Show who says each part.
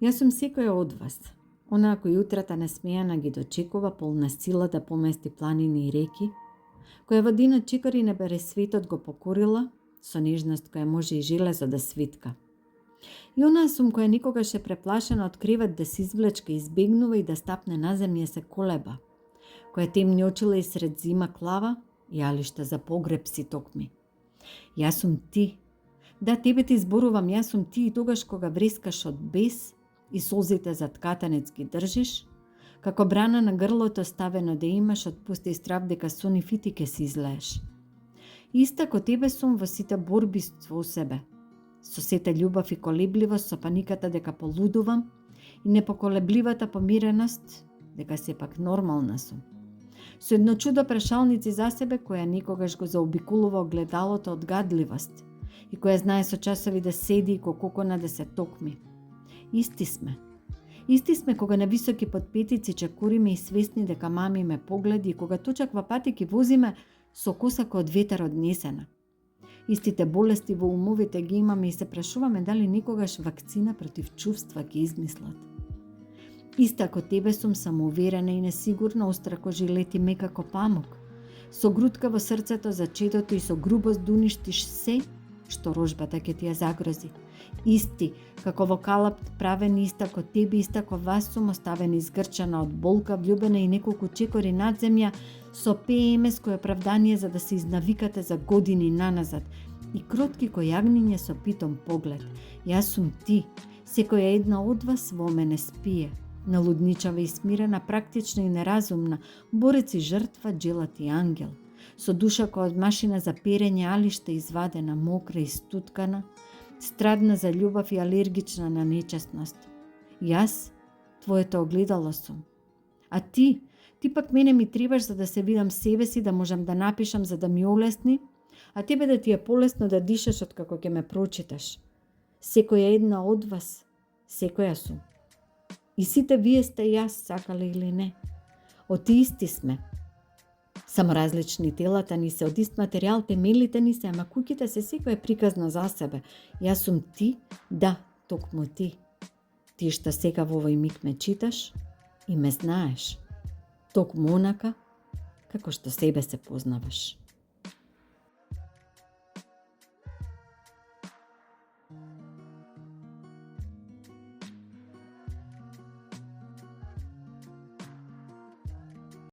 Speaker 1: Јас сум секоја од вас, онаа кој утрата насмејана ги дочекува, полна сила да помести планини и реки, која во денот чекори не бере светот го покорила, со нежност која може и железо да свитка. И онаа сум која никогаш е преплашена од кревет да се извлечка, избегнува и да стапне на земја се колеба, која темни очила и сред зима клава, јалишта за погреб си токми. Јас сум ти. Да, тебе ти зборувам, јас сум ти и тогаш кога врескаш од бес и солзите зад катанец ги држиш, како брана на грлото ставено да имаш од пусти страв дека со нив и ти ке се излееш. Иста ко тебе сум во сите борби во себе, со сета љубов и колебливост, со паниката дека полудувам и непоколебливата помиреност дека сепак нормална сум. Со едно чудо прашалници за себе која никогаш го заобиколува огледалото од гадливост и која знае со часови да седи и ко кокона да се токми. Исти сме. Исти сме кога на високи подпетици чекориме и свесни дека мами ме погледи и кога точак во патеки возиме со косака од ветер однесена. Истите болести во умовите ги имаме и се прашуваме дали никогаш вакцина против чувства ги измислат. Иста ко тебе сум самоуверена и несигурна, остра ко жилет и мека ко памук, со грудка во срцето за чедото и со грубост да уништиш се што рожбата ќе ти ја загрози. Исти, како во калапт правен, иста ко тебе, иста ко вас сум, оставена изгрчана од болка, влюбена и неколку чекори над земја, со ПМС кој оправдание за да се изнавикате за години наназад и кротки кој јагниње со питом поглед. Јас сум ти, секоја една од вас во мене спие, налудничава и смирена, практична и неразумна, борец и жртва, джелат и ангел, со душа која од машина за перење алишта извадена, мокра и стуткана, страдна за љубов и алергична на нечестност. Јас, твоето огледало сум. А ти пак мене ми требаш за да се видам себе си, да можам да напишам за да ми олесни, а тебе да ти е полесно да дишаш од како ќе ме прочиташ. Секоја една од вас, секоја сум. И сите вие сте јас, сакале или не. Од исти сме. Само различни телата ни се, од ист материјал темелите ни се, ама куќите се секој е приказна за себе. Јас сум ти, да, токму ти. Ти што сега во овој миг ме читаш и ме знаеш. Токму онака, како што себе се познаваш.